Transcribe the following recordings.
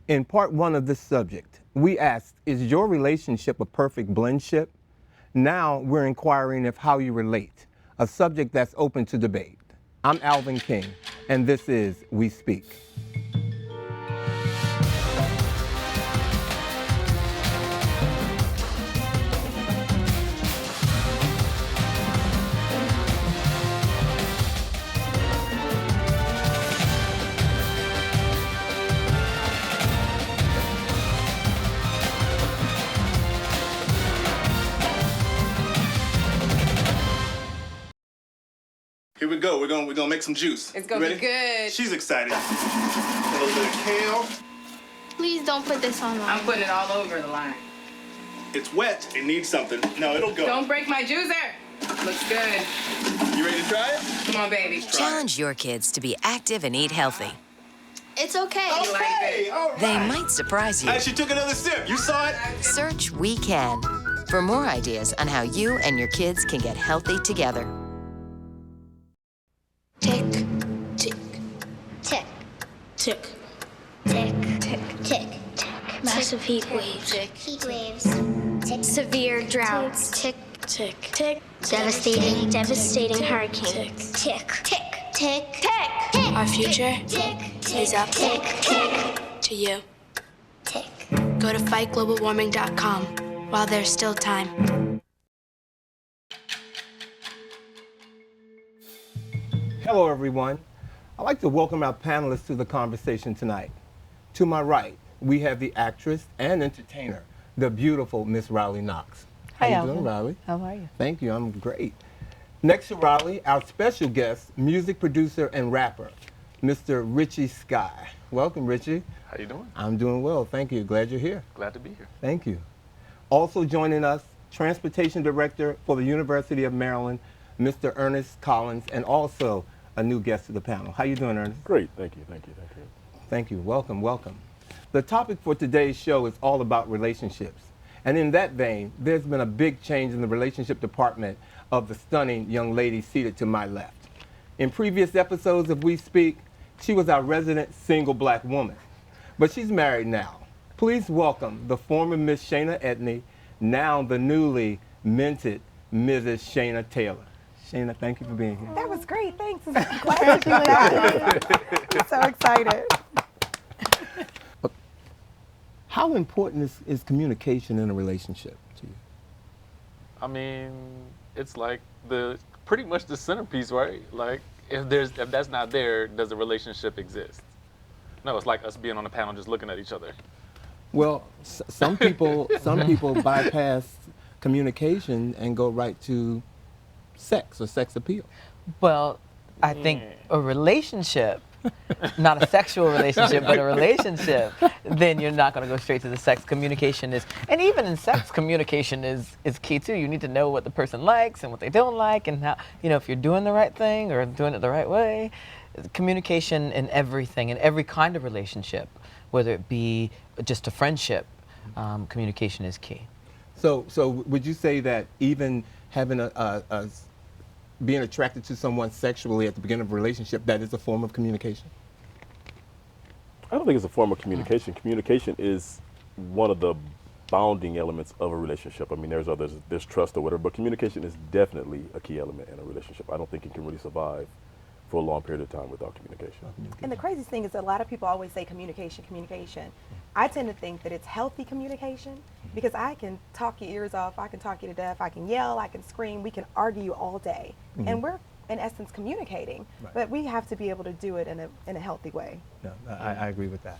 In part one of this subject, we asked, is your relationship a perfect blendship? Now we're inquiring if how you relate, a subject that's open to debate. I'm Alvin King, and this is We Speak. Here we go. We're gonna make some juice. It's gonna be good. She's excited. A little bit of kale. Please don't put this on I'm putting it all over the line. It's wet. It needs something. No, it'll go. Don't break my juicer. Looks good. You ready to try it? Come on, baby. Challenge your kids to be active and eat healthy. It's okay. Okay, all right. They might surprise you. She took another sip. You saw it? Search We Can for more ideas on how you and your kids can get healthy together. Tick, tick, tick, tick, tick, tick, tick, tick. Massive heat waves. Tick. Heat waves. Tick. Severe droughts. Tick, tick, tick. Devastating hurricanes. Tick, tick, tick, tick, tick. Our future is up to you. Tick. Go to fightglobalwarming.com while there's still time. Hello, everyone. I'd like to welcome our panelists to the conversation tonight. To my right, we have the actress and entertainer, the beautiful Miss Riley Knoxx. Hi, How you doing, Alvin. Riley? How are you? Thank you, I'm great. Next to Riley, our special guest, music producer and rapper, Mr. Richie Skye. Welcome, Richie. How you doing? I'm doing well, thank you. Glad you're here. Glad to be here. Thank you. Also joining us, Transportation Director for the University of Maryland, Mr. Ernest Collins, and also a new guest to the panel. How you doing, Ernest? Great, thank you, thank you, thank you. Thank you, welcome, welcome. The topic for today's show is all about relationships. And in that vein, there's been a big change in the relationship department of the stunning young lady seated to my left. In previous episodes of We Speak, she was our resident single black woman, but she's married now. Please welcome the former Miss Shaina Etney, now the newly minted Mrs. Shaina Taylor. Shaina, thank you for being here. That was great, thanks. I'm glad you laughed. I'm so excited. How important is communication in a relationship to you? I mean, it's like pretty much the centerpiece, right? Like if that's not there, does the relationship exist? No, it's like us being on a panel just looking at each other. Well, some people bypass communication and go right to sex or sex appeal. Well, I think a relationship, not a sexual relationship, but a relationship, then you're not going to go straight to the sex. Communication is, and even in sex, communication is key too. You need to know what the person likes and what they don't like, and how, if you're doing the right thing or doing it the right way. Communication in everything, in every kind of relationship, whether it be just a friendship, communication is key. So would you say that even having being attracted to someone sexually at the beginning of a relationship, that is a form of communication? I don't think it's a form of communication. Communication is one of the bounding elements of a relationship. I mean, there's trust or whatever, but communication is definitely a key element in a relationship. I don't think it can really survive for a long period of time without communication. And the craziest thing is that a lot of people always say communication. I tend to think that it's healthy communication because I can talk your ears off, I can talk you to death, I can yell, I can scream, we can argue all day. And we're, in essence, communicating, but we have to be able to do it in a healthy way. No, I agree with that.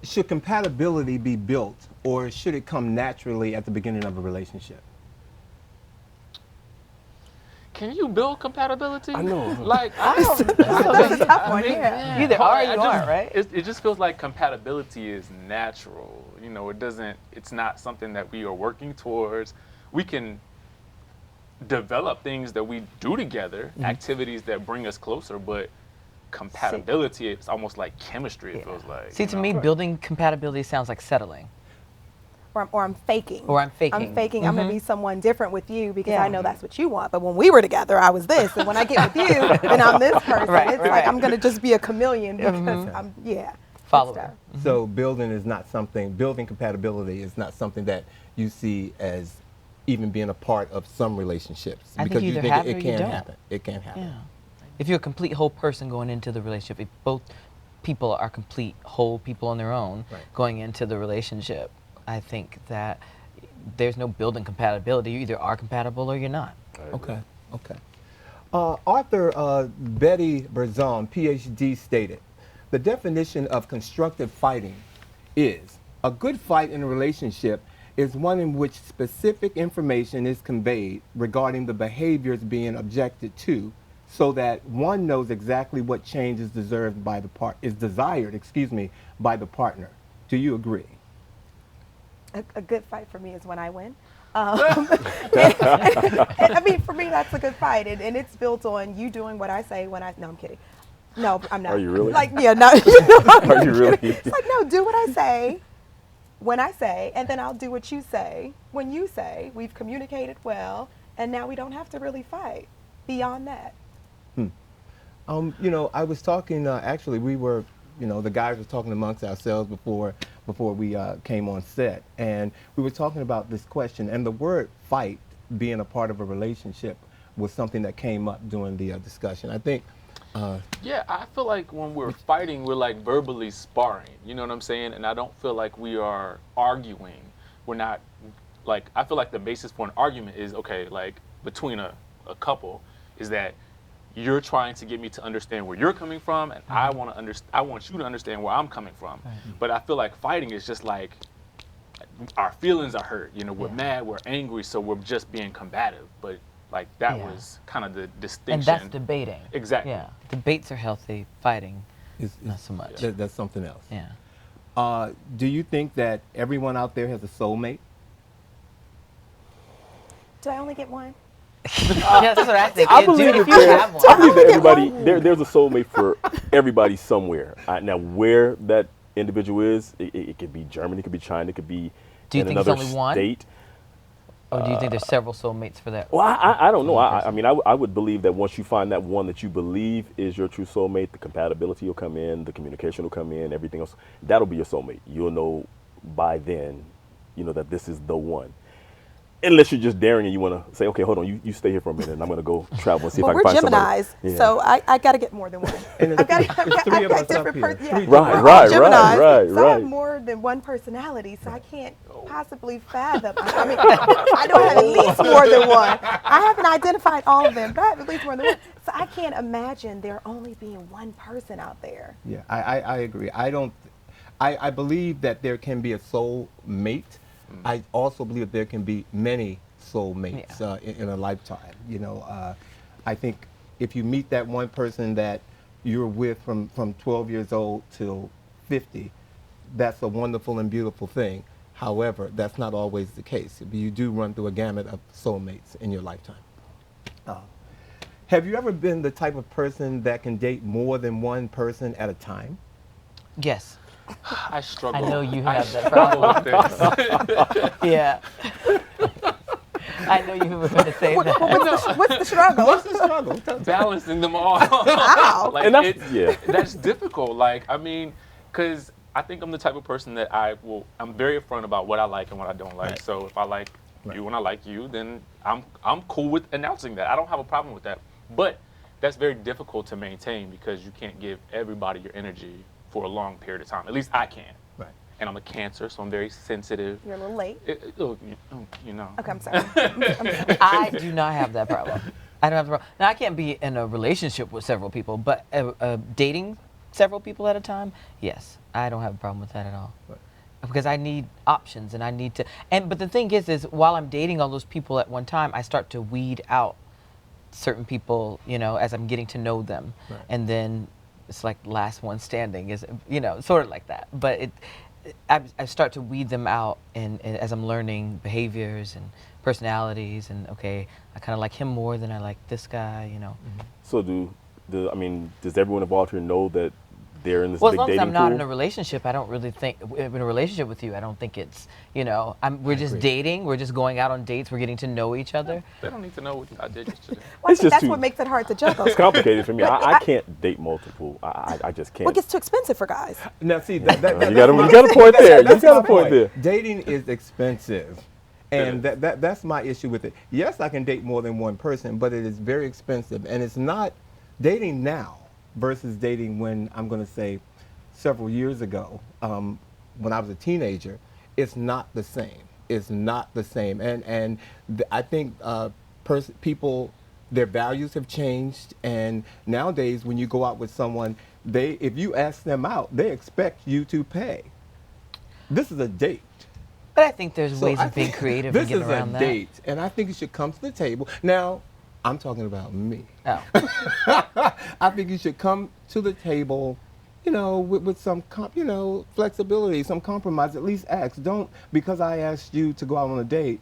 Should compatibility be built, or should it come naturally at the beginning of a relationship? Can you build compatibility? I know. Like, That's a tough one, yeah. You either are or you aren't, right? It just feels like compatibility is natural. It's not something that we are working towards. We can develop things that we do together, activities that bring us closer, but compatibility, it's almost like chemistry, it feels like. See, to me, building compatibility sounds like settling. Or I'm faking. Or I'm faking. I'm faking. I'm going to be someone different with you because I know that's what you want. But when we were together, I was this. And when I get with you, then I'm this person. It's like I'm going to just be a chameleon because Follower. So building compatibility is not something that you see as even being a part of some relationships. I think because you you either think have it it or you can don't. happen. It can happen. Yeah. If you're a complete whole person going into the relationship, if both people are complete whole people on their own going into the relationship, I think that there's no building compatibility. You either are compatible or you're not. Okay. Okay. Author Betty Berzon, PhD, stated, the definition of constructive fighting is a good fight in a relationship is one in which specific information is conveyed regarding the behaviors being objected to, so that one knows exactly what change is desired by the by the partner. Do you agree? A good fight for me is when I win. I mean, for me, that's a good fight, and it's built on you doing what I say when I. No, I'm kidding. No, I'm not. Are you really? Like, yeah, no. Are you really? It's like, no, do what I say when I say, and then I'll do what you say when you say. We've communicated well, and now we don't have to really fight beyond that. You know, I was talking, actually, we were, you know, the guys were talking amongst ourselves before we came on set, and we were talking about this question, and the word fight being a part of a relationship was something that came up during the discussion. I think yeah, I feel like when we're fighting, we're like verbally sparring. You know what I'm saying? And I don't feel like we are arguing. We're not, like, I feel like the basis for an argument is, okay, like between a couple, is that you're trying to get me to understand where you're coming from, and I want you to understand where I'm coming from. But I feel like fighting is just like our feelings are hurt. You know, we're mad, we're angry, so we're just being combative. But like that was kind of the distinction. And that's debating. Exactly. Yeah. Debates are healthy. Fighting not so much. That's something else. Yeah. Do you think that everyone out there has a soulmate? Do I only get one? Yeah, that's what I think. I believe if that you have one. I believe that everybody there's a soulmate for everybody somewhere. Now, where that individual is, it could be Germany, it could be China, it could be Do you in think another it's only one? state. Or do you think there's several soulmates for that? Well, I don't know. I mean, I would believe that once you find that one that you believe is your true soulmate, the compatibility will come in, the communication will come in, everything else. That'll be your soulmate. You'll know by then, you know, that this is the one. Unless you're just daring and you want to say, okay, hold on, you stay here for a minute, and I'm going to go travel and see if I can find somebody. We're Geminis, so I got to get more than one. I've got three of us up here. Right. So I have more than one personality, so I can't possibly fathom. I mean, I don't have at least more than one. I haven't identified all of them, but I have at least more than one. So I can't imagine there only being one person out there. Yeah, I agree. I believe that there can be a soul mate. I also believe that there can be many soulmates in a lifetime. You know, I think if you meet that one person that you're with from 12 years old till 50, that's a wonderful and beautiful thing. However, that's not always the case. You do run through a gamut of soulmates in your lifetime. Have you ever been the type of person that can date more than one person at a time? Yes. I struggle. I know you have that problem. Yeah. I know you were going to say that. What's the struggle? What's the struggle? Balancing them all. Wow. Like, and that's difficult. Like, I mean, because I think I'm the type of person that I'm very upfront about what I like and what I don't like. Right. So if I like you and I like you, then I'm cool with announcing that. I don't have a problem with that. But that's very difficult to maintain because you can't give everybody your energy for a long period of time. At least I can. Right. And I'm a Cancer, so I'm very sensitive. You're a little late. You know. Okay, I'm sorry. I do not have that problem. I don't have the problem. Now, I can't be in a relationship with several people, but dating several people at a time, yes. I don't have a problem with that at all. Right. Because I need options and I need to, but the thing is while I'm dating all those people at one time, I start to weed out certain people, you know, as I'm getting to know them. Right. And then it's like last one standing is, you know, sort of like that. But I start to weed them out and as I'm learning behaviors and personalities and, okay, I kind of like him more than I like this guy, you know. So does everyone involved here know that they're in this Well, as big long as dating I'm not pool. in a relationship, I don't really think, in a relationship with you, I don't think it's, we're just dating, we're just going out on dates, we're getting to know each other. They don't need to know what I did yesterday. Well, I It's think just that's too- what makes it hard to juggle. It's complicated for me. I can't date multiple. I just can't. Well, it gets too expensive for guys. Now, see, you got a point there. You That's got my a point there. Dating is expensive. And that's my issue with it. Yes, I can date more than one person, but it is very expensive. And it's not dating now versus dating when, I'm going to say, several years ago, when I was a teenager. It's not the same. It's not the same. And I think people, their values have changed. And nowadays, when you go out with someone, if you ask them out, they expect you to pay. This is a date. But I think there's ways of being creative and getting around that. This is a date, and I think you should come to the table. Now, I'm talking about me. Oh. I think you should come to the table, with some, flexibility, some compromise. At least ask. Don't, because I asked you to go out on a date,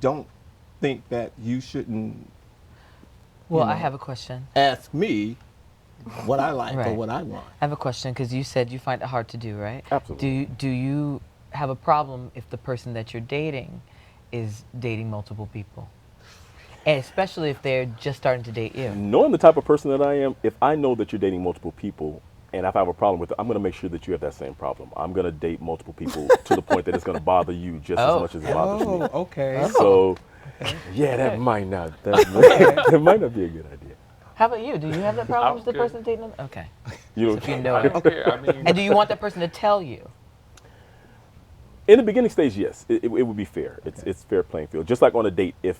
don't think that you shouldn't. Well, I have a question. Ask me what I like or Right. what I want. I have a question because you said you find it hard to do, right? Absolutely. Do you have a problem if the person that you're dating is dating multiple people? And especially if they're just starting to date you. Knowing the type of person that I am, if I know that you're dating multiple people, and if I have a problem with it, I'm going to make sure that you have that same problem. I'm going to date multiple people to the point that it's going to bother you just as much as it bothers me. Oh, okay. So, yeah, that might not. That might not be a good idea. How about you? Do you have that problem with the good. person dating them? Okay. You know, If you know I it. don't care. I mean, And do you want that person to tell you? in the beginning stage, yes, it would be fair. It's fair playing field. Just like on a date, if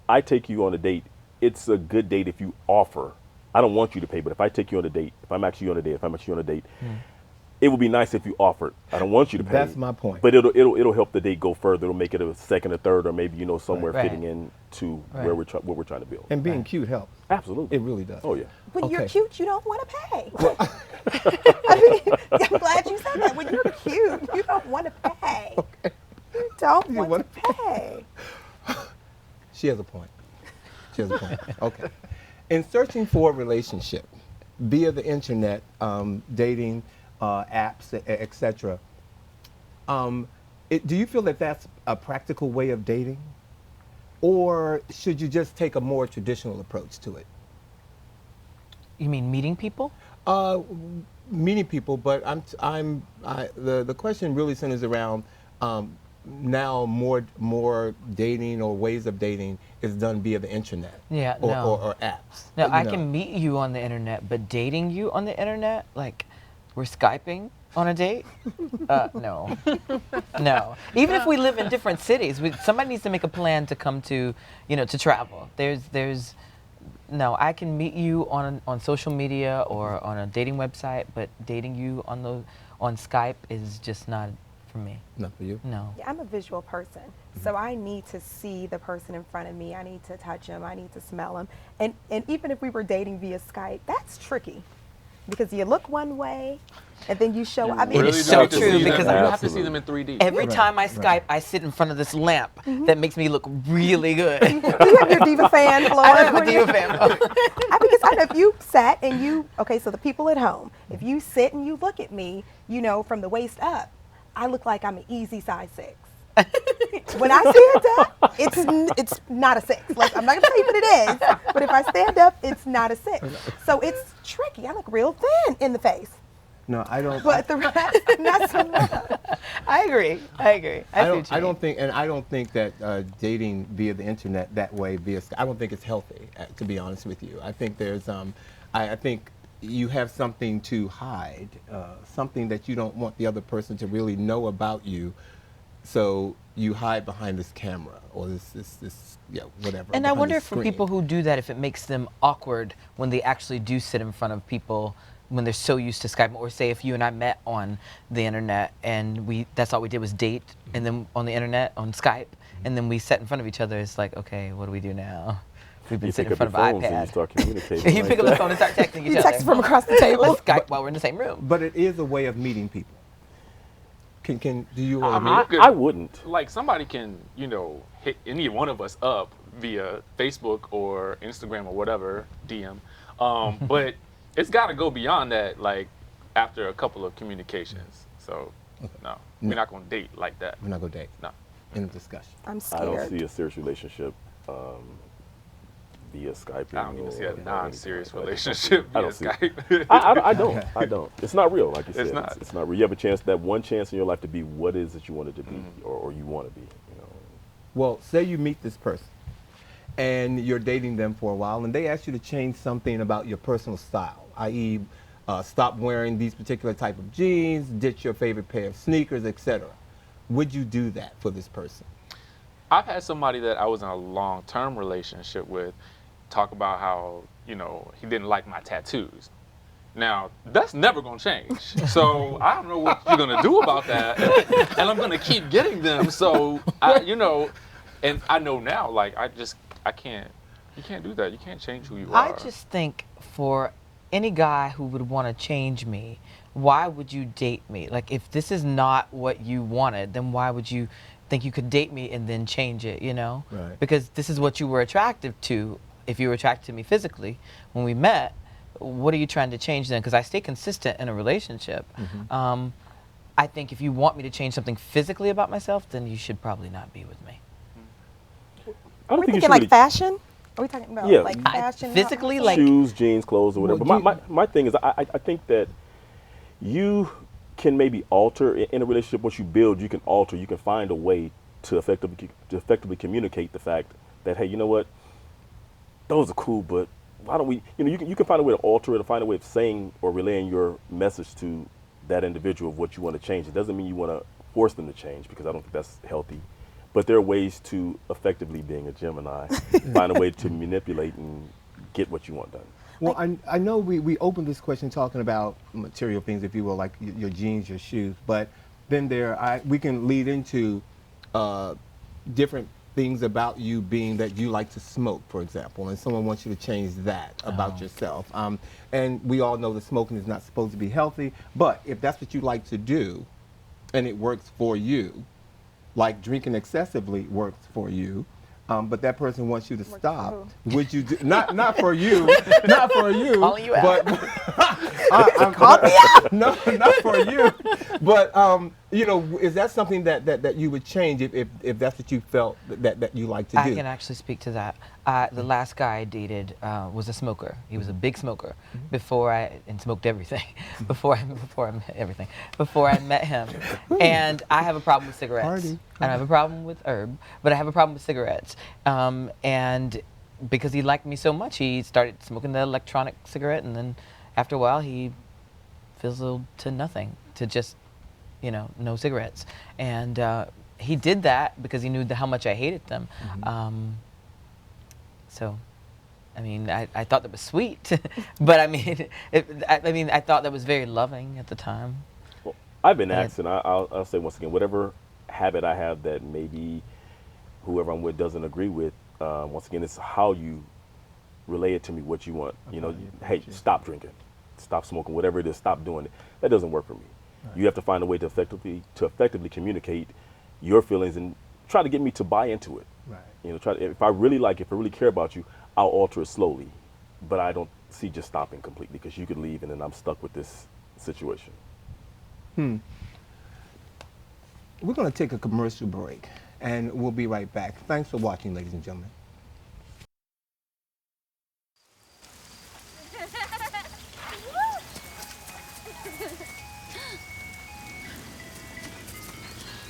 I take you on a date, it's a good date if you offer. I don't want you to pay, but if I take you on a date, if I'm actually on a date, it would be nice if you offered. I don't want you to pay. That's my point. But it'll help the date go further. It'll make it a second or third, or maybe somewhere Right. fitting in to Right. where what we're trying to build. And being cute helps. Absolutely, It really does. Oh yeah. When you're Okay. cute, you don't want to pay. I mean, I'm glad you said that. When you're cute, you don't want to pay. You don't You want wanna to pay. She has a point. Okay. In searching for a relationship via the internet, dating apps, etc., do you feel that that's a practical way of dating? Or should you just take a more traditional approach to it? You mean meeting people? Meeting people, but the question really centers around now more dating or ways of dating is done via the internet. Yeah, or, no. or apps. No, You I know. can meet you on the internet, but dating you on the internet, like we're Skyping on a date? No. No. Even if we live in different cities, somebody needs to make a plan to come to, to travel. No, I can meet you on social media or on a dating website, but dating you on Skype is just not for me. Not for you? No. Yeah, I'm a visual person, so I need to see the person in front of me. I need to touch them. I need to smell them. And even if we were dating via Skype, that's tricky because you look one way and then you show. I mean, It is so true because you I have to see them in 3D. every time I Skype, I sit in front of this lamp that makes me look really good. you have your diva fan blowing. I have a diva fan. Because I know if you sat and so the people at home, if you sit and you look at me, from the waist up, I look like I'm an easy size 6. When I stand up, it's not a 6. Like, I'm not gonna tell you what it is, but if I stand up, it's not a 6. So it's tricky. I look real thin in the face, No, I don't. but the rest, not so much. I agree. I see what you mean. I don't think that dating via the internet that way I don't think it's healthy. To be honest with you, I think there's I think you have something to hide, something that you don't want the other person to really know about you. So you hide behind this camera or this whatever. And I behind wonder this if for screen. people who do that, if it makes them awkward when they actually do sit in front of people when they're so used to Skype, or say if you and I met on the internet and that's all we did was date, and then on the internet on Skype, and then we sat in front of each other. It's like, okay, what do we do now? We've been You sitting pick in up front your of phones and you iPad. start communicating. You like pick up the that. phone and start texting each You other. text from across the table. Let's Skype while we're in the same room. But it is a way of meeting people. Do you I agree? mean, you could- I wouldn't. Like, somebody can, hit any one of us up via Facebook or Instagram or whatever, DM. But it's got to go beyond that, like after a couple of communications. So, no, we're not going to date like that. We're not going to date. No. In the discussion. I'm scared. I don't see a serious relationship via Skype. I don't even see a non-serious like relationship via Skype. I don't. It's not real, like you said. It's not. It's not real. You have a chance, that one chance in your life to be what it is that you wanted to be, or you want to be. You know. Well, say you meet this person, and you're dating them for a while, and they ask you to change something about your personal style, i.e., stop wearing these particular type of jeans, ditch your favorite pair of sneakers, etc. Would you do that for this person? I've had somebody that I was in a long-term relationship with talk about how, you know, he didn't like my tattoos. Now, that's never going to change. So I don't know what you're going to do about that. And I'm going to keep getting them. So, you know, and I know now, like, I can't, you can't do that. You can't change who you are. I just think for any guy who would want to change me, why would you date me? Like, if this is not what you wanted, then why would you think you could date me and then change it, you know? Right. Because this is what you were attracted to. If you were attracted to me physically when we met, what are you trying to change then? Because I stay consistent in a relationship. I think if you want me to change something physically about myself, then you should probably not be with me. Are we thinking like fashion? Are we talking about like fashion? Physically, like shoes, jeans, clothes, or whatever. But my thing is, I think that you can maybe alter in a relationship. What you build, you can alter. You can find a way to effectively communicate the fact that, hey, you know what, those are cool, but why don't we? You know, you can find a way to alter it, or find a way of saying or relaying your message to that individual of what you want to change. It doesn't mean you want to force them to change, because I don't think that's healthy. But there are ways to effectively, being a Gemini, find a way to manipulate and get what you want done. Well, I know we opened this question talking about material things, if you will, like your jeans, your shoes, but then we can lead into different things about you, being that you like to smoke, for example, and someone wants you to change that about yourself. And we all know that smoking is not supposed to be healthy, but if that's what you like to do and it works for you, like drinking excessively works for you, but that person wants you to stop, would you do, not for you, not for you, calling you but call me out. No, not for you, but you know, is that something that you would change if that's what you felt that you like to do? I can actually speak to that. The last guy I dated was a smoker. He was a big smoker and smoked everything before I met him. And I have a problem with cigarettes. Party. And I have a problem with herb, but I have a problem with cigarettes. And because he liked me so much, he started smoking the electronic cigarette, and then after a while he fizzled to nothing, to just, you know, no cigarettes. And he did that because he knew how much I hated them. So, I mean, I thought that was sweet, but I mean, I thought that was very loving at the time. Well, I've been asked, and I'll say once again, whatever habit I have that maybe whoever I'm with doesn't agree with, once again, it's how you relay it to me, what you want. You know, hey, stop drinking, stop smoking, whatever it is, stop doing it. That doesn't work for me. Right. You have to find a way to effectively communicate your feelings and try to get me to buy into it. Right. You know, if I really care about you, I'll alter it slowly, but I don't see just stopping completely, because you could leave and then I'm stuck with this situation. We're going to take a commercial break, and we'll be right back. Thanks for watching, ladies and gentlemen.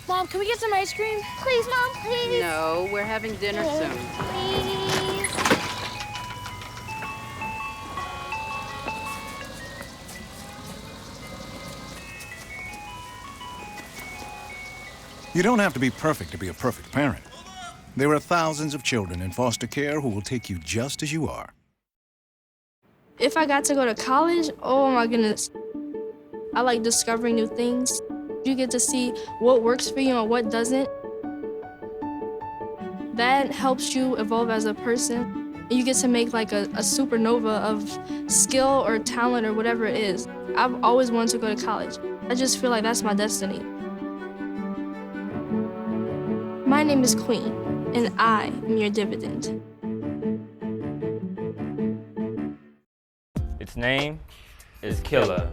Mom, can we get some ice cream? Please, Mom, please. No, we're having dinner soon. Please. You don't have to be perfect to be a perfect parent. There are thousands of children in foster care who will take you just as you are. If I got to go to college, oh my goodness. I like discovering new things. You get to see what works for you and what doesn't. That helps you evolve as a person. You get to make like a supernova of skill or talent or whatever it is. I've always wanted to go to college. I just feel like that's my destiny. My name is Queen, and I am your dividend. Its name is Killer.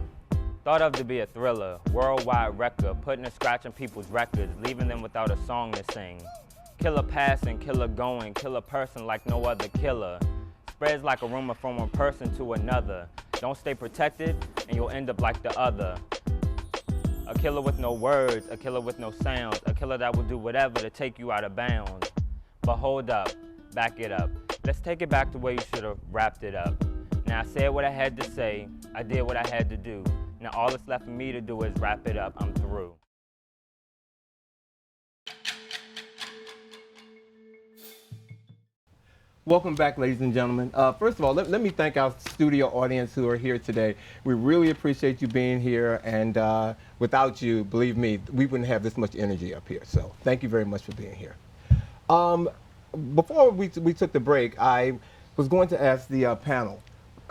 Thought of to be a thriller, worldwide wrecker, putting a scratch on people's records, leaving them without a song to sing. Killer passing, killer going, kill a person like no other killer. Spreads like a rumor from one person to another. Don't stay protected and you'll end up like the other. A killer with no words, a killer with no sounds, a killer that will do whatever to take you out of bounds. But hold up, back it up. Let's take it back to where you should have wrapped it up. Now I said what I had to say, I did what I had to do. Now all that's left for me to do is wrap it up, I'm through. Welcome back, ladies and gentlemen. First of all, let me thank our studio audience who are here today. We really appreciate you being here, and without you, believe me, we wouldn't have this much energy up here. So thank you very much for being here. Before we took the break, I was going to ask the panel,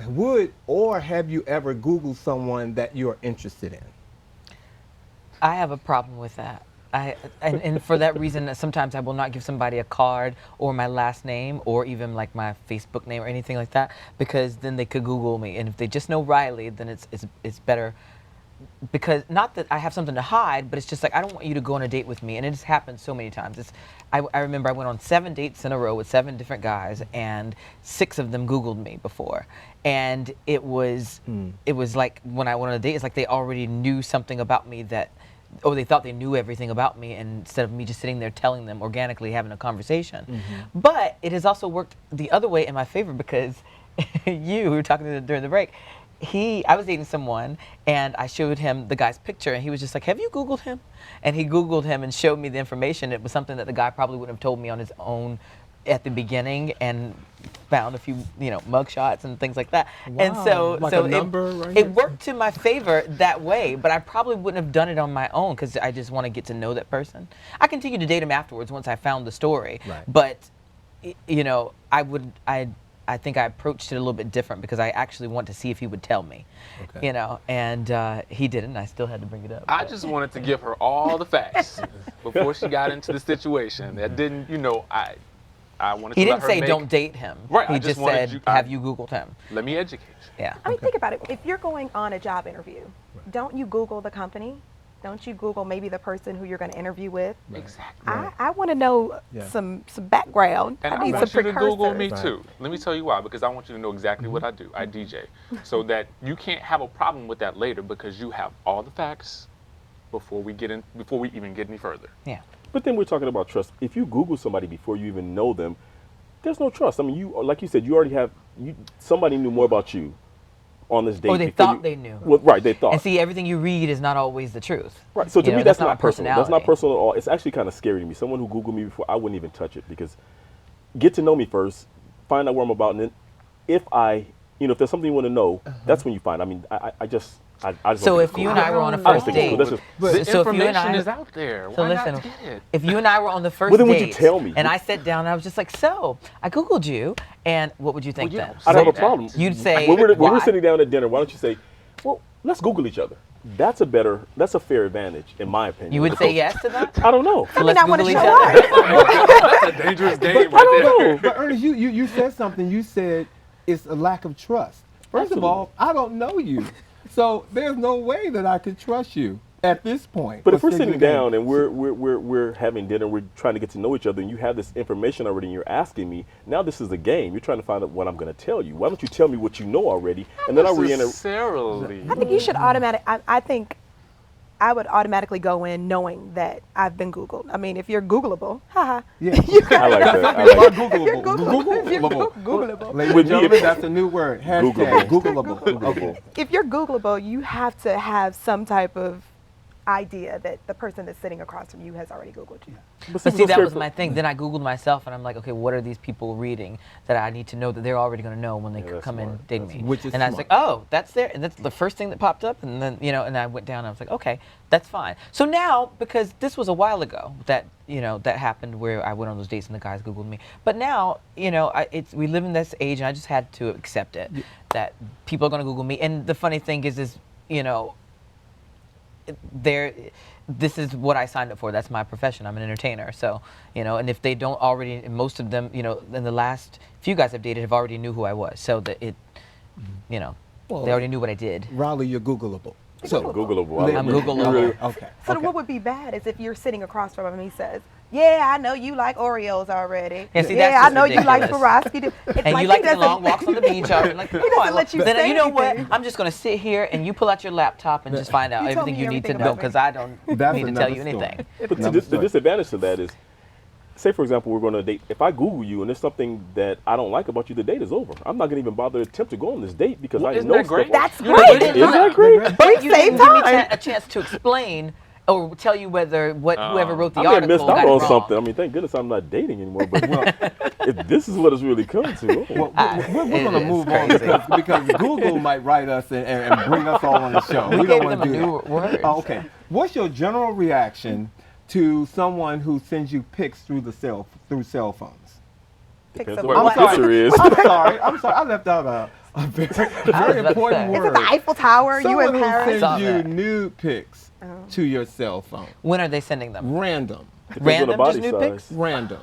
would or have you ever Googled someone that you're interested in? I have a problem with that. And for that reason, sometimes I will not give somebody a card or my last name or even like my Facebook name or anything like that, because then they could Google me. And if they just know Riley, then it's better. Because not that I have something to hide, but it's just like I don't want you to go on a date with me. And it has happened so many times. I remember I went on 7 dates in a row with 7 different guys, and 6 of them Googled me before. And it was like when I went on a date, it's like they already knew something about me or they thought they knew everything about me, and instead of me just sitting there telling them organically, having a conversation. Mm-hmm. But it has also worked the other way in my favor, because we were talking during the break, I was dating someone, and I showed him the guy's picture, and he was just like, have you Googled him? And he Googled him and showed me the information. It was something that the guy probably wouldn't have told me on his own at the beginning, and found a few, mug shots and things like that. Wow. And so, like so a number right it here? worked to my favor that way, but I probably wouldn't have done it on my own, because I just want to get to know that person. I continued to date him afterwards once I found the story, right. But I think I approached it a little bit different, because I actually want to see if he would tell me, and he didn't. I still had to bring it up. I just wanted to give her all the facts before she got into the situation. That didn't, I wanted he to didn't say don't date him. Right. He just said, have you Googled him? Let me educate you. Yeah. I mean, think about it. If you're going on a job interview, don't you Google the company? Don't you Google maybe the person who you're going to interview with? Right. Exactly. I want to know some background. And I want you to Google me too. Let me tell you why, because I want you to know exactly what I do. I DJ. So that you can't have a problem with that later, because you have all the facts before we even get any further. Yeah. But then we're talking about trust. If you Google somebody before you even know them, there's no trust. I mean, like you said, you already have, somebody knew more about you on this date. Or they thought they knew. Well, right, they thought. And see, everything you read is not always the truth. Right, so to me, that's not personal. That's not personality. personal at all. It's actually kind of scary to me. Someone who Googled me before, I wouldn't even touch it, because get to know me first, find out where I'm about, and then if there's something you want to know, that's when you find. I mean, I just so if you and I were on a first date, the information is out there. So Why listen, not get it? if you and I were on the first Well, then would date, you tell me? And I sat down and I was just like, so I Googled you, and what would you think then? I'd have a problem. You'd say, when we're why? sitting down at dinner, why don't you say, well, let's Google each other. That's a fair advantage, in my opinion. You would say yes to that? I don't know. So let's Google each other. That's a dangerous game right there. But Ernest, you said something. You said it's a lack of trust. First of all, I don't know you. So there's no way that I could trust you at this point. But if we're sitting down and we're having dinner, we're trying to get to know each other, and you have this information already, and you're asking me, now this is a game. You're trying to find out what I'm going to tell you. Why don't you tell me what you know already, and then I'll reiterate. Necessarily. I think you should I think I would automatically go in knowing that I've been Googled. I mean, if you're Googleable, haha. Yeah. I like that. I like Googleable. Ladies and gentlemen, that's a new word. Hashtag Googleable. Okay. If you're Googleable, you have to have some type of idea that the person that's sitting across from you has already Googled you. But see, that was my thing. Then I Googled myself, and I'm like, okay, what are these people reading that I need to know that they're already going to know when they come in dating me? Which is and I was like, oh, that's there. And that's the first thing that popped up. And then, and I went down, and I was like, okay, that's fine. So now, because this was a while ago that, that happened where I went on those dates and the guys Googled me. But now, we live in this age, and I just had to accept it, that people are going to Google me. And the funny thing is this is what I signed up for. That's my profession. I'm an entertainer. So, and if they don't already, most of them, in the last few guys I've dated have already knew who I was. So that it, Well, They already knew what I did. Riley, you're Googleable. So Googleable. I'm Googleable. Okay. So what would be bad is if you're sitting across from him and he says, "Yeah, I know you like Oreos already. Yeah, see, yeah, that's I know you like ridiculous. Swarovski. And you like the long walks on the beach. I'm like, He doesn't let you then say you know what? anything. I'm just going to sit here and you pull out your laptop and just find out You told everything me you need to everything know about me. because I don't That's need to tell another you story. anything. But the disadvantage to that is, say for example, we're going to date. If I Google you and there's something that I don't like about you, the date is over. I'm not going to even bother to attempt to go on this date because I Isn't know that great? stuff. That's You great. didn't- Is that great? But you Same didn't give me time. a chance to explain or tell you whether whoever wrote the I may have article missed got out it on wrong. something. I mean, thank goodness I'm not dating anymore. But if this is what it's really come to, Well, we're going to is move on crazy. because Google might write us and bring us all on the show. We don't gave want them to a do new that. word. Oh, okay. What's your general reaction to someone who sends you pics through cell phones? depends of on what what? the picture is. I'm sorry. I left out a very important Is it word. the Eiffel Tower? Someone You in who Paris? Saw sends you that. nude pics to your cell phone. When are they sending them? Random. Depends on the Random, body just nude size. pics? Random.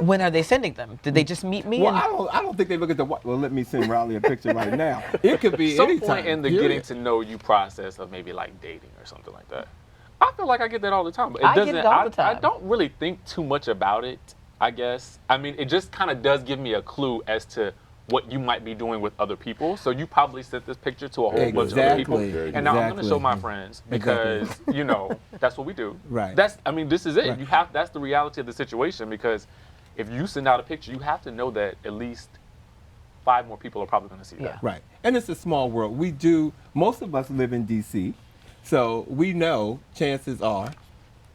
When are they sending them? Did they just meet me? Well, and I don't think they look at the. Well, let me send Riley a picture right now. It could be Some anytime. point in the period. getting to know you process of maybe like dating or something like that. I feel like I get that all the time. But I get it all the I time. don't really think too much about it, I guess. I mean, it just kind of does give me a clue as to what you might be doing with other people. So you probably sent this picture to a whole bunch of other people. Exactly. And now I'm going to Exactly. show my friends because, you know, that's what we do. Right. This is it. Right. That's the reality of the situation because if you send out a picture, you have to know that at least 5 more people are probably going to see that. Right. And it's a small world. Most of us live in DC, so we know chances are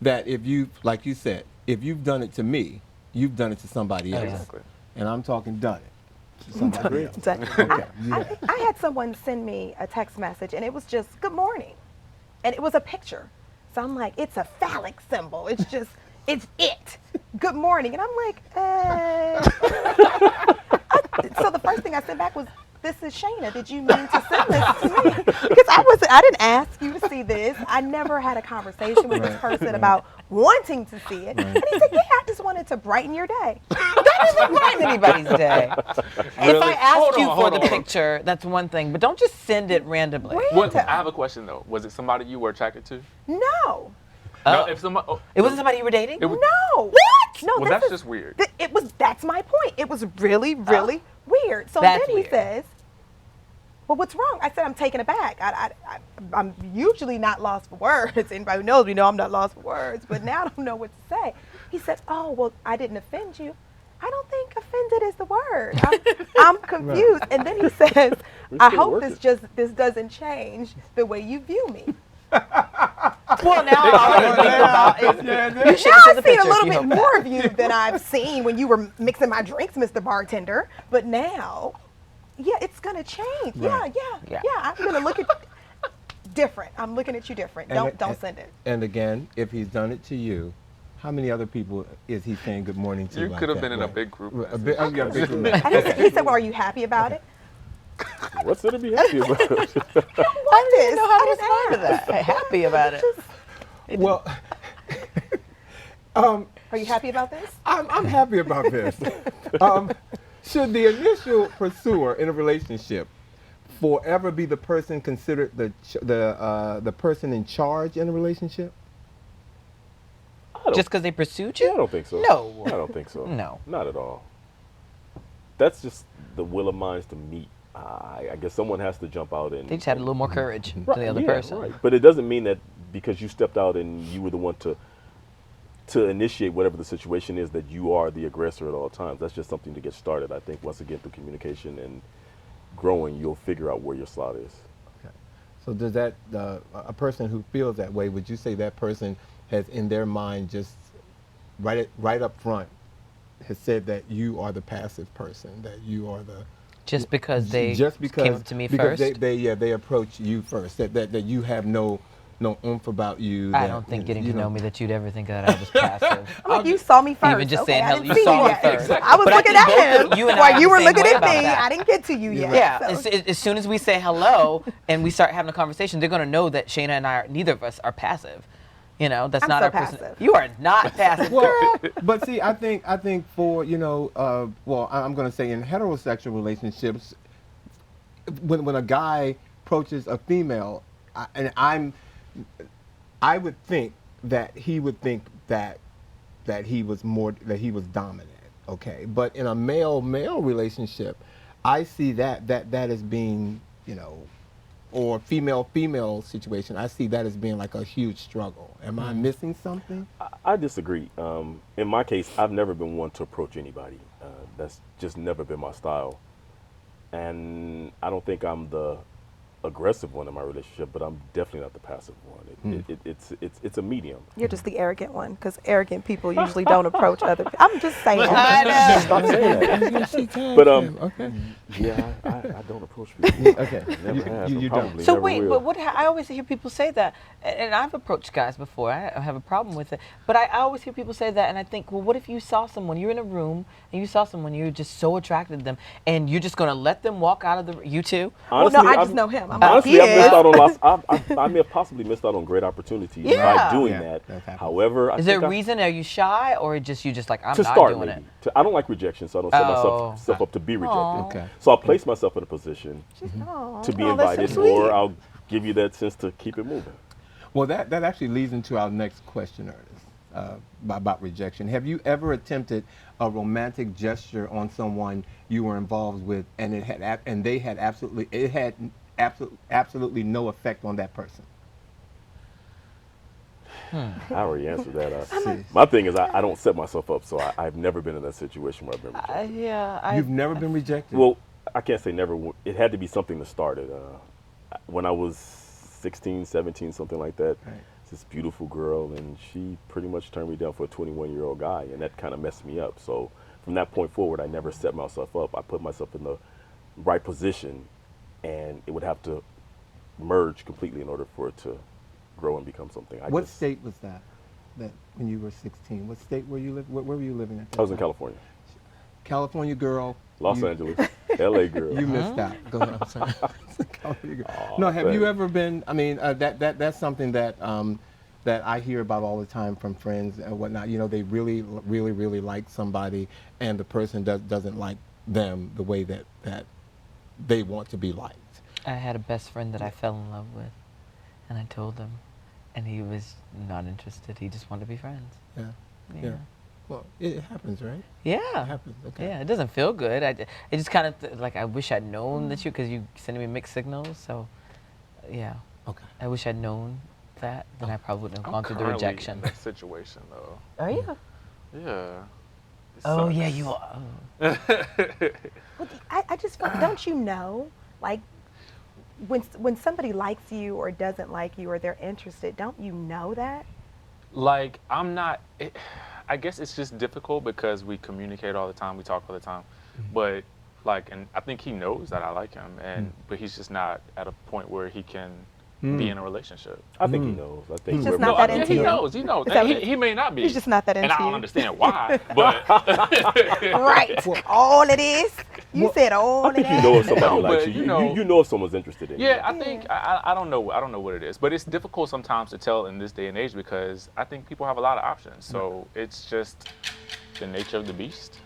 that if you, like you said, if you've done it to me, you've done it to somebody else. Exactly. And I'm talking done it to somebody else. I had someone send me a text message and it was just good morning, and it was a picture. So I'm like, it's a phallic symbol. It's just, it's it. Good morning, and I'm like, so the first thing I sent back was, "This is Shaina. Did you mean to send this to me?" Because I didn't ask you to see this. I never had a conversation with this person about wanting to see it. And he said, "Yeah, I just wanted to brighten your day." that doesn't brighten anybody's day. If I ask you for the picture, that's one thing, but don't just send it randomly. I have a question though. Was it somebody you were attracted to? No. No, if somebody, It wasn't somebody you were dating? It was- No. What? No, well, this that's is- just weird. That's my point. It was really, really weird. So That's then he weird. says, "Well, what's wrong?" I said, "I'm taken aback. I'm usually not lost for words. Anybody who knows me know I'm not lost for words, but now I don't know what to say." He said, "Oh, well, I didn't offend you." I don't think offended is the word. I'm confused. And then he says, "I hope this doesn't change the way you view me." Well, now all I think about is you should Now see I've the seen a picture if little you bit hope that. more of you than I've seen when you were mixing my drinks, Mr. Bartender. But now, yeah, it's gonna change. Right. Yeah. I'm gonna look at different. I'm looking at you different. Don't send it. And again, if he's done it to you, how many other people is he saying good morning to? You like could have that been in a way? big group. A big group. And he said, "Well, are you happy about it?" What's there to be happy about? I didn't know how to respond to that. Happy about it. Well, Are you happy about this? I'm happy about this. Should the initial pursuer in a relationship forever be the person considered the person in charge in a relationship? Just because they pursued you? I don't think so. No. I don't think so. No. Not at all. That's just the will of minds to meet. I guess someone has to jump out and. They just had a little more courage than the other yeah, person. Right. But it doesn't mean that because you stepped out and you were the one to initiate whatever the situation is that you are the aggressor at all times. That's just something to get started. I think once again through communication and growing, you'll figure out where your slot is. Okay. So does that a person who feels that way? Would you say that person has in their mind just right up front has said that you are the passive person, that you are the Just because they came to me because first? they approach you first, that you have no oomph about you. I don't think getting to know me that you'd ever think that I was passive. I'm like, you saw me first. Even just Okay, saying I hello, didn't you see saw you me yet. first. I was But looking think at both him of you and I are while you the were same looking way at about me. that. I didn't get to you yet. Yeah, so. as soon as we say hello and we start having a conversation, they're going to know that Shaina and I, neither of us are passive. You know, that's I'm not so our person. passive. You are not passive, girl. But see, I think for I'm going to say in heterosexual relationships, when a guy approaches a female, I would think that he would think that he was dominant, okay? But in a male relationship, I see that as being, or female situation, I see that as being like a huge struggle. Am I missing something? I disagree. In my case, I've never been one to approach anybody. That's just never been my style. And I don't think I'm the aggressive one in my relationship, but I'm definitely not the passive one. It's a medium. You're just the arrogant one, because arrogant people usually don't approach other people. I'm just saying. Stop saying that. But okay. Yeah, I don't approach people. Okay. Never have. You don't. So wait, but I always hear people say that, and I've approached guys before. I have a problem with it, but I always hear people say that, and I think, well, what if you saw someone, you're in a room, and you saw someone, you're just so attracted to them, and you're just going to let them walk out of the, you too? Honestly, well, no, I just know him. Honestly, I've missed out on lots. I may have possibly missed out on great opportunities by doing that. However, is there a reason? Are you shy, or just like, I'm to not start, doing maybe. it? I don't like rejection, so I don't set myself up to be rejected. Okay. So I'll place myself in a position to be invited, or I'll give you that sense to keep it moving. Well, that actually leads into our next question, Ernest, about rejection. Have you ever attempted a romantic gesture on someone you were involved with, and it had absolutely no effect on that person? I already answered that. My thing is I don't set myself up, so I've never been in that situation where I've been rejected. You've never been rejected? Well, I can't say never. It had to be something that started. When I was 16, 17, something like that, this beautiful girl, and she pretty much turned me down for a 21-year-old guy, and that kind of messed me up. So from that point forward, I never set myself up. I put myself in the right position, and it would have to merge completely in order for it to grow and become something. What state was that when you were 16? What state were you living? Where were you living at that I was in time? California. California girl. Los Angeles, LA girl. You missed out. Go ahead. I'm sorry. California girl. No, have you ever been? I mean, that's something that that I hear about all the time from friends and whatnot. They really like somebody, and the person doesn't like them the way that they want to be liked. I had a best friend that I fell in love with, and I told him, and he was not interested. He just wanted to be friends. Yeah. Well, it happens, right? Yeah. It happens. Okay. Yeah, it doesn't feel good. It just kind of like, I wish I'd known that because you sending me mixed signals. So, yeah. Okay. I wish I'd known that. Then I probably wouldn't have gone through the rejection. In that situation, though. Are you? Yeah. Oh, yeah, you are. Oh. Well, I just don't you know, like, when somebody likes you or doesn't like you or they're interested, don't you know that? Like, I'm not. I guess it's just difficult because we communicate all the time, we talk all the time, but like, and I think he knows that I like him, but he's just not at a point where he can be in a relationship. I think he knows. I think he's just not that into you. He knows. He may not be. He's just not that into you. And I don't understand why, but. Right. All it is. You said all it is. I think you know if somebody likes you. You know if someone's interested in you. Yeah, I think, I don't know what it is, but it's difficult sometimes to tell in this day and age because I think people have a lot of options. So it's just the nature of the beast.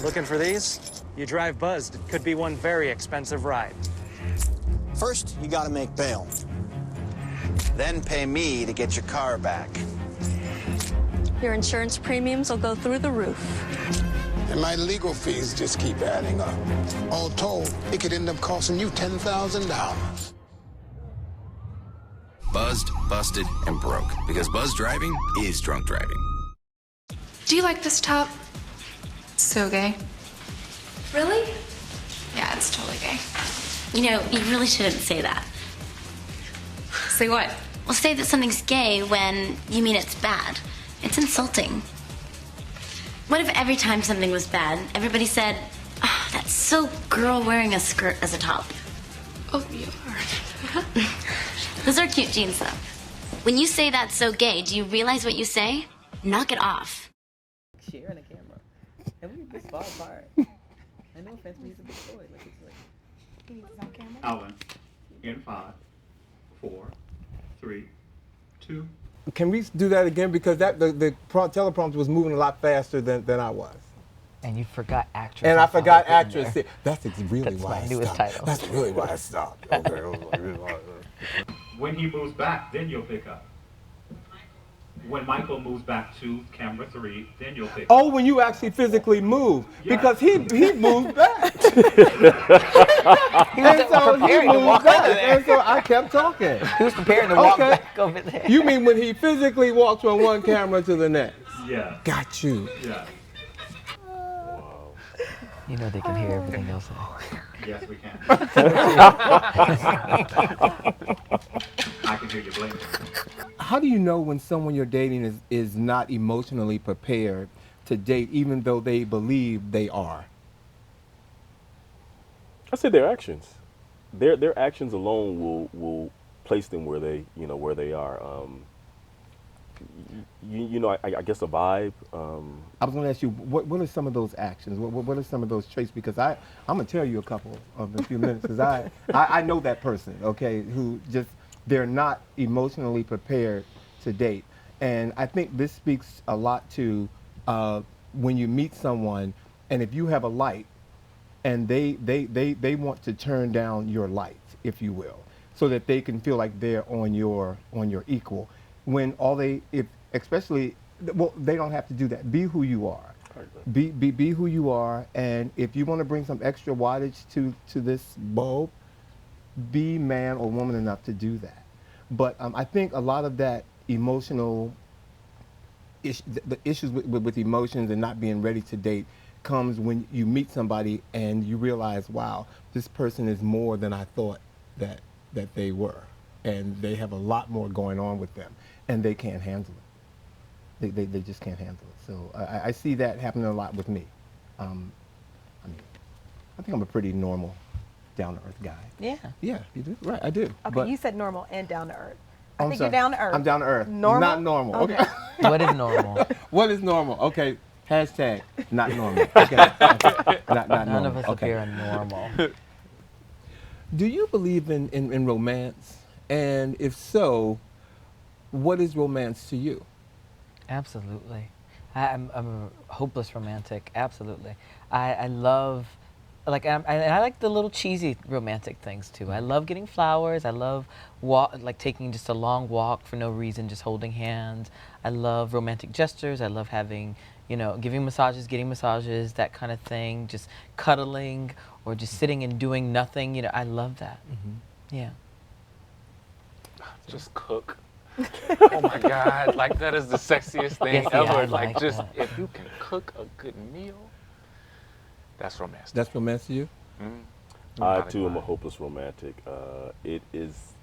Looking for these? You drive buzzed. It could be one very expensive ride. First, you gotta make bail. Then pay me to get your car back. Your insurance premiums will go through the roof. And my legal fees just keep adding up. All told, it could end up costing you $10,000. Buzzed, busted, and broke. Because buzz driving is drunk driving. Do you like this top? So gay. Really? Yeah, it's totally gay. You know, you really shouldn't say that. Say what? Well, say that something's gay when you mean it's bad. It's insulting. What if every time something was bad, everybody said, "Oh, that's so girl wearing a skirt as a top"? Oh, you are. Those are cute jeans, though. When you say that's so gay, do you realize what you say? Knock it off. Sharing a camera. And we just fall apart. And no offense, but he's a big boy. Like, it's like, he needs his own camera. Alvin, in 5, 4, 3, 2. Can we do that again? Because the teleprompter was moving a lot faster than I was. And you forgot actress. And I forgot I'll put actress. in there. That's really That's why my I newest stopped. title. That's really why I stopped. Okay. When he moves back, then you'll pick up. When Michael moves back to camera 3, then you'll pick up. Oh, when you actually physically move, because he moved back. He was preparing to walk over there. And so I kept talking. He was preparing to walk back over there. You mean when he physically walks from one camera to the next? Yeah. Got you. Yeah. You know they can hear everything else. Yes, we can. I can hear you blinking. How do you know when someone you're dating is not emotionally prepared to date, even though they believe they are? I say their actions. Their actions alone will place them where they are. I guess a vibe. I was going to ask you, what are some of those actions? What are some of those traits? Because I'm going to tell you a couple of a few minutes, because I know that person, okay, who just, they're not emotionally prepared to date. And I think this speaks a lot to when you meet someone, and if you have a light, and they want to turn down your light, if you will, so that they can feel like they're on your equal. When especially, they don't have to do that. Be who you are. Be who you are, and if you want to bring some extra wattage to this bulb, be man or woman enough to do that. But I think a lot of that emotional, the issues with emotions and not being ready to date comes when you meet somebody and you realize, wow, this person is more than I thought that they were, and they have a lot more going on with them, and they can't handle it. They just can't handle it. So I see that happening a lot with me. I think I'm a pretty normal, down-to-earth guy. Yeah. Yeah, you do? Right, I do. Okay, But you said normal and down to earth. I I'm think sorry. you're down to earth. I'm down to earth. Normal? Not normal. Okay. What is normal? What is normal? Okay. Hashtag not normal. Okay. Okay. Not None normal. of us up Okay. here are normal. Do you believe in romance? And if so, what is romance to you? Absolutely. I'm a hopeless romantic. Absolutely. I love, I like the little cheesy romantic things too. I love getting flowers. I love taking just a long walk for no reason, just holding hands. I love romantic gestures. I love having, giving massages, getting massages, that kind of thing. Just cuddling or just sitting and doing nothing. I love that. Mm-hmm. Yeah. Just cook. Oh my God, like that is the sexiest thing Yes, yeah, ever. I Like like just that. if you can cook a good meal, that's romantic. That's romance to you? I too am a hopeless romantic. It is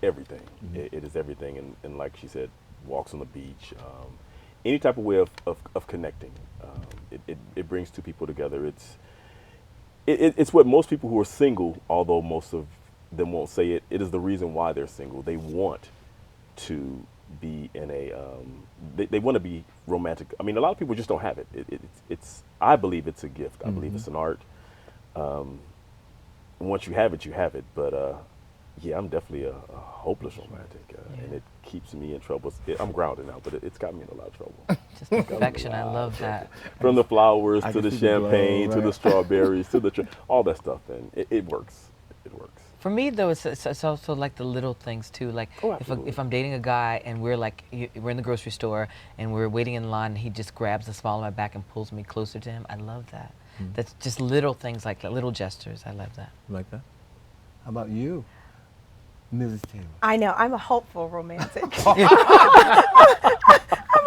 everything. Mm-hmm. It is everything, and like she said, walks on the beach, any type of way of connecting. It brings two people together. It's what most people who are single, although most of them won't say it, it is the reason why they're single. They want to be in a, they want to be romantic. I mean, a lot of people just don't have it. I believe it's a gift. I believe it's an art. Once you have it, but yeah, I'm definitely a hopeless romantic, and it keeps me in trouble. I'm grounded now, but it's got me in a lot of trouble. Just perfection. I love that. From the flowers I to the can see the glow, champagne to the right? strawberries to the all that stuff, and it works. It works. For me, though, it's also like the little things too. Like if I'm dating a guy and we're in the grocery store and we're waiting in line, and he just grabs the small of my back and pulls me closer to him. I love that. That's just little things like that, little gestures. I love that. Like that? How about you, Mrs. Taylor? I know, I'm a hopeful romantic. I'm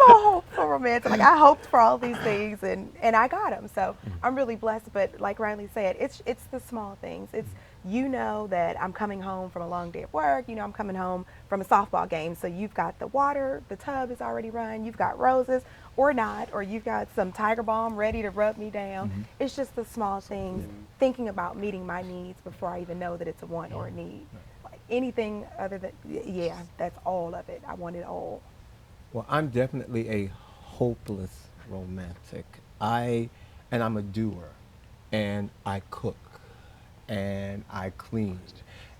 a hopeful romantic. Like, I hoped for all these things, and I got them. So I'm really blessed. But like Riley said, it's the small things. It's that I'm coming home from a long day of work. I'm coming home from a softball game. So you've got the water, the tub is already run. You've got roses or not, or you've got some Tiger Balm ready to rub me down. It's just the small things, thinking about meeting my needs before I even know that it's a want or a need. Like anything other than, that's all of it. I want it all. Well, I'm definitely a hopeless romantic. I'm a doer, and I cook, and I clean,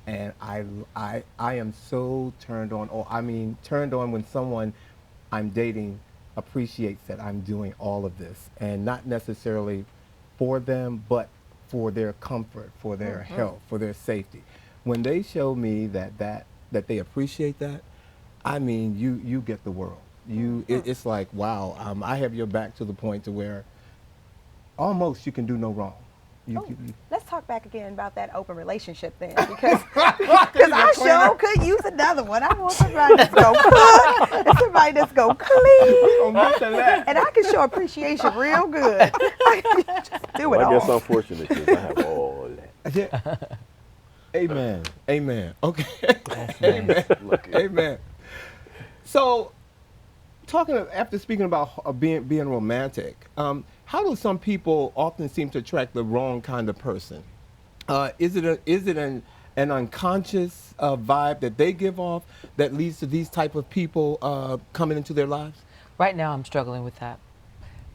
and I am so turned on. Turned on when someone I'm dating appreciates that I'm doing all of this, and not necessarily for them, but for their comfort, for their health, for their safety. When they show me that they appreciate that, I mean, you get the world. It's like, wow, I have your back to the point to where almost you can do no wrong. Let's talk back again about that open relationship then, because I sure could use another one. I want somebody that's going to cook and somebody that's going to clean. And I can show appreciation real good. I can just do it all. I guess unfortunate is I have all that. Yeah. Amen. Amen. Okay. Amen. Amen. So, after speaking about being romantic, how do some people often seem to attract the wrong kind of person? Is it an unconscious vibe that they give off that leads to these type of people coming into their lives? Right now, I'm struggling with that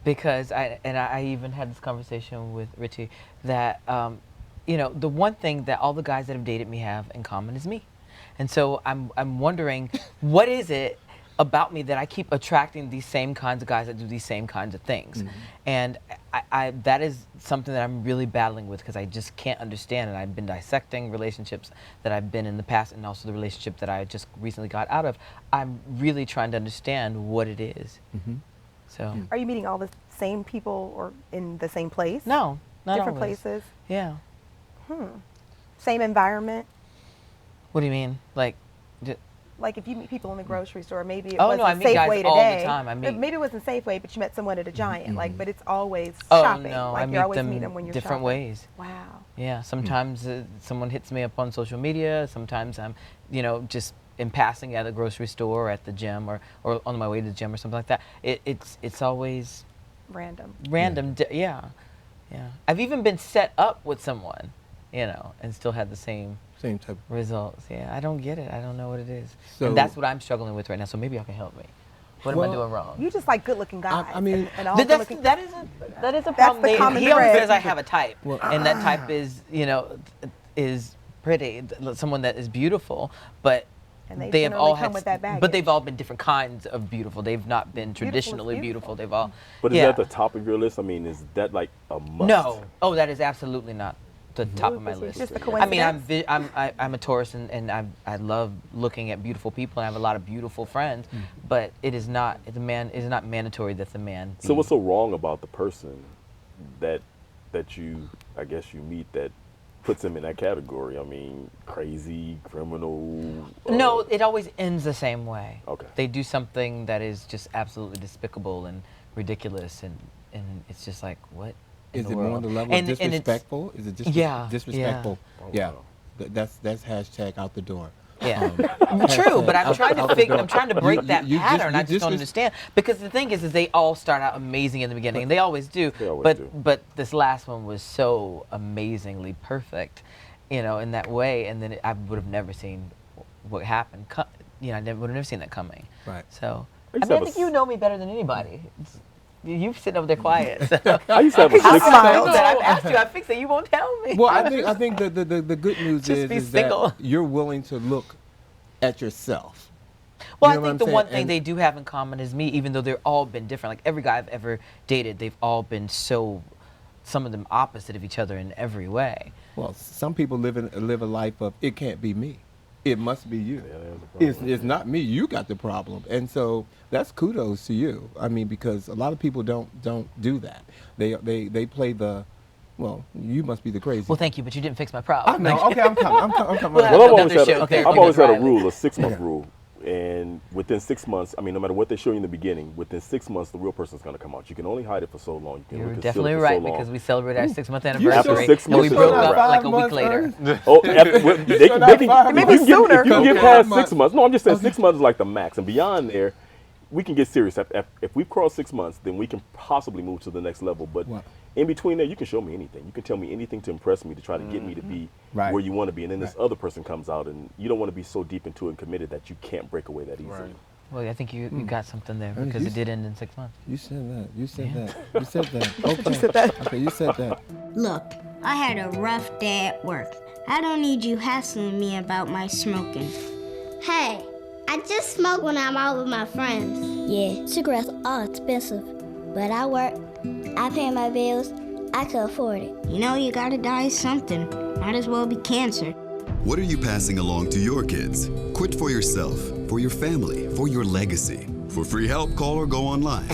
because I even had this conversation with Richie that the one thing that all the guys that have dated me have in common is me, and so I'm wondering what is it about me that I keep attracting these same kinds of guys that do these same kinds of things. And I that is something that I'm really battling with because I just can't understand, and I've been dissecting relationships that I've been in the past and also the relationship that I just recently got out of. I'm really trying to understand what it is. So, are you meeting all the same people or in the same place? No, not different always. places? Yeah. Same environment? What do you mean? Like if you meet people in the grocery store, maybe it I wasn't meet guys Safeway all today. the time. Maybe it wasn't Safeway, but you met someone at a Giant. But it's always Oh shopping. no, Like I you meet always them meet them when you're different shopping. ways. Wow. Yeah, sometimes someone hits me up on social media. Sometimes I'm, just in passing at a grocery store or at the gym or on my way to the gym or something like that. It's always random. Yeah. I've even been set up with someone, and still had the same type of results. Yeah, I don't get it. I don't know what it is. So- And that's what I'm struggling with right now. So maybe y'all can help me. What am I doing wrong? You just like good-looking guys. I mean, and all that is a problem. the common He always thread. says I have a type, and that type is is pretty, someone that is beautiful, but And they have generally all come had, with that baggage. but they've all been different kinds of beautiful. They've not been traditionally beautiful. They've all. But is that the top of your list? I mean, is that like a must? No. Oh, that is absolutely not the top of my list. Just a I mean, coincidence? I'm a Taurus, and I love looking at beautiful people, and I have a lot of beautiful friends. But it is not not mandatory that the man. So what's so wrong about the person that you, I guess, you meet that puts him in that category? I mean, crazy, criminal. No, it always ends the same way. Okay. They do something that is just absolutely despicable and ridiculous, and it's just like, what? Is it more on the level of disrespectful? Is it disrespectful? Yeah. That's hashtag out the door. Yeah, true. But I'm trying to break that pattern. I just don't understand, because the thing is they all start out amazing in the beginning, and they always do. But this last one was so amazingly perfect, in that way, and then I would have never seen what happened. I would have never seen that coming. Right. So I think you know me better than anybody. You sitting over there quiet. So. I used to have a I've asked you. I fixed it. You won't tell me. Well, I think the good news is single. that you're willing to look at yourself. Well, You know I think what the I'm one saying? thing they do have in common is me, even though they've all been different. Like every guy I've ever dated, they've all been some of them opposite of each other in every way. Well, some people live a life of it can't be me. It must be you. It's not me. You got the problem. And so that's kudos to you. I mean, because a lot of people don't do that. They play the, well, you must be the crazy. Well, thank you, but you didn't fix my problem. I know. Okay, I'm coming. Well, I've always had a rule, a 6-month rule. And within 6 months, I mean, no matter what they show you in the beginning, within 6 months, the real person's going to come out. You can only hide it for so long. You You're can definitely conceal it for right, so long. because we celebrated our 6-month anniversary, After 6 and we months, broke it's up over. like a week later. Oh, they can Maybe sooner. If you can get past 6 months. No, I'm just saying 6 months is like the max. And beyond there, we can get serious. If we've crossed 6 months, then we can possibly move to the next level. But in between there, you can show me anything. You can tell me anything to impress me, to try to get me to be where you want to be. And then this other person comes out, and you don't want to be so deep into it and committed that you can't break away that easily. Well, I think you got something there, because it did end in 6 months. You said that. You said that. You said that. Okay. You said that. Okay, you said that. Look, I had a rough day at work. I don't need you hassling me about my smoking. Hey, I just smoke when I'm out with my friends. Yeah, cigarettes are expensive, but I work, I pay my bills, I could afford it. You know, you gotta die something. Might as well be cancer. What are you passing along to your kids? Quit for yourself, for your family, for your legacy. For free help, call or go online.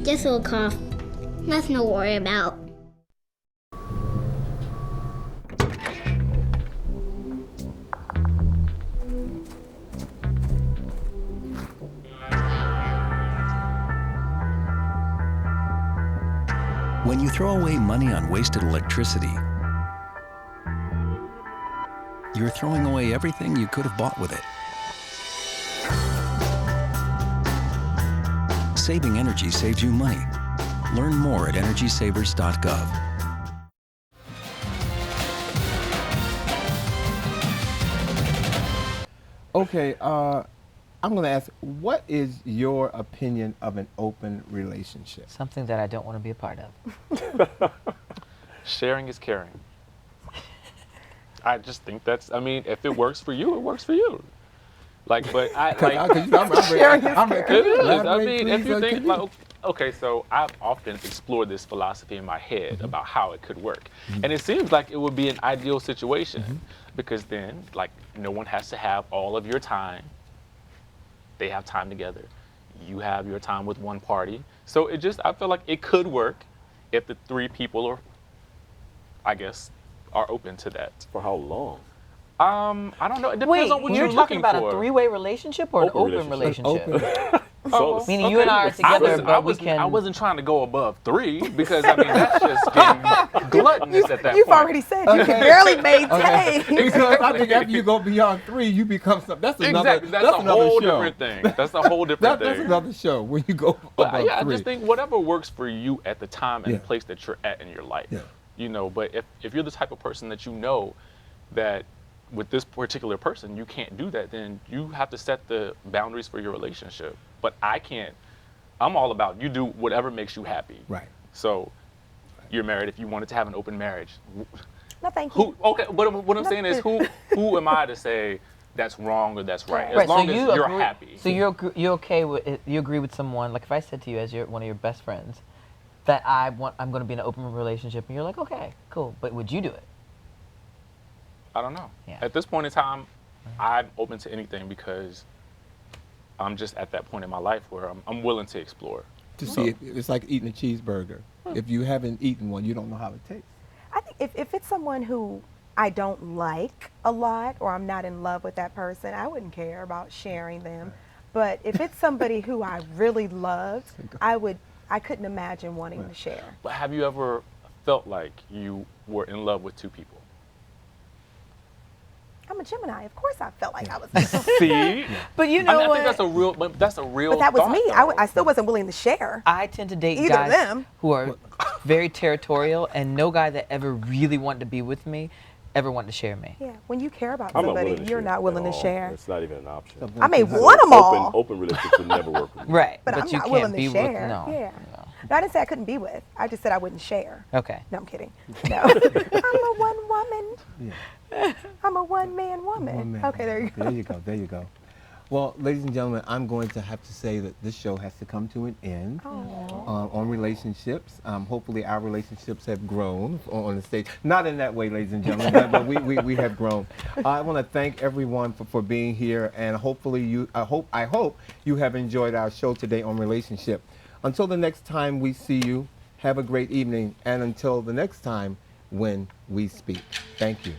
Just a little cough. Nothing to worry about. When you throw away money on wasted electricity, you're throwing away everything you could have bought with it. Saving energy saves you money. Learn more at EnergySavers.gov. Okay, I'm going to ask, what is your opinion of an open relationship? Something that I don't want to be a part of. Sharing is caring. I just think that's, I mean, if it works for you, it works for you. Like, but I, like, it is. I mean, if you think, like, okay, so I've often explored this philosophy in my head about how it could work. And it seems like it would be an ideal situation because then, like, no one has to have all of your time. They have time together. You have your time with one party. So it just, I feel like it could work if the three people are, I guess, are open to that. For how long? I don't know. It depends on what you're talking looking about for. a three-way relationship or an open relationship? Meaning you and I are I together, wasn't trying to go above 3 because I mean that's just getting gluttonous at that You've point. already said you can barely maintain. Because I think after you go beyond 3, you become something. That's another. Exactly. That's a another whole show. different thing. That's a whole different thing. That's another show when you go But above yeah, 3. I just think whatever works for you at the time and place that you're at in your life. You know, but if you're the type of person that you know that with this particular person you can't do that, then you have to set the boundaries for your relationship. But I can't. I'm all about you do whatever makes you happy. Right. So you're married if you wanted to have an open marriage. No, thank you. Okay, but what I'm saying is who am I to say that's wrong or that's right? As Right, long so as you you're agree, happy. So you're okay with it, you agree with someone, like if I said to you as one of your best friends that I'm going to be in an open relationship and you're like, okay, cool, but would you do it? I don't know. Yeah. At this point in time, I'm open to anything because I'm just at that point in my life where I'm willing to explore. To see it, it's like eating a cheeseburger. If you haven't eaten one, you don't know how it tastes. I think if it's someone who I don't like a lot or I'm not in love with that person, I wouldn't care about sharing them. But if it's somebody who I really loved, I couldn't imagine wanting to share. But have you ever felt like you were in love with 2 people? I'm a Gemini. Of course I felt like I was. See? But you know I what? think that's a real But that was thought, me. though. I still wasn't willing to share. I tend to date Either guys of them. who are very territorial, and no guy that ever really wanted to be with me ever wanted to share me. Yeah, when you care about I'm not somebody, willing to you're share not willing to at all. share. It's not even an option. I may want them all. Open relationships would never work with me. Right, But I'm you not can't willing be to share. with, no. Yeah. No, I didn't say I couldn't be with. I just said I wouldn't share. Okay. No, I'm kidding. No. I'm a one woman. I'm a one-man woman. Okay, there you go. There you go. There you go. Well, ladies and gentlemen, I'm going to have to say that this show has to come to an end on relationships. Hopefully our relationships have grown on the stage. Not in that way, ladies and gentlemen, but we have grown. I want to thank everyone for being here, and hopefully I hope you have enjoyed our show today on relationship. Until the next time we see you, have a great evening, and until the next time when we speak. Thank you.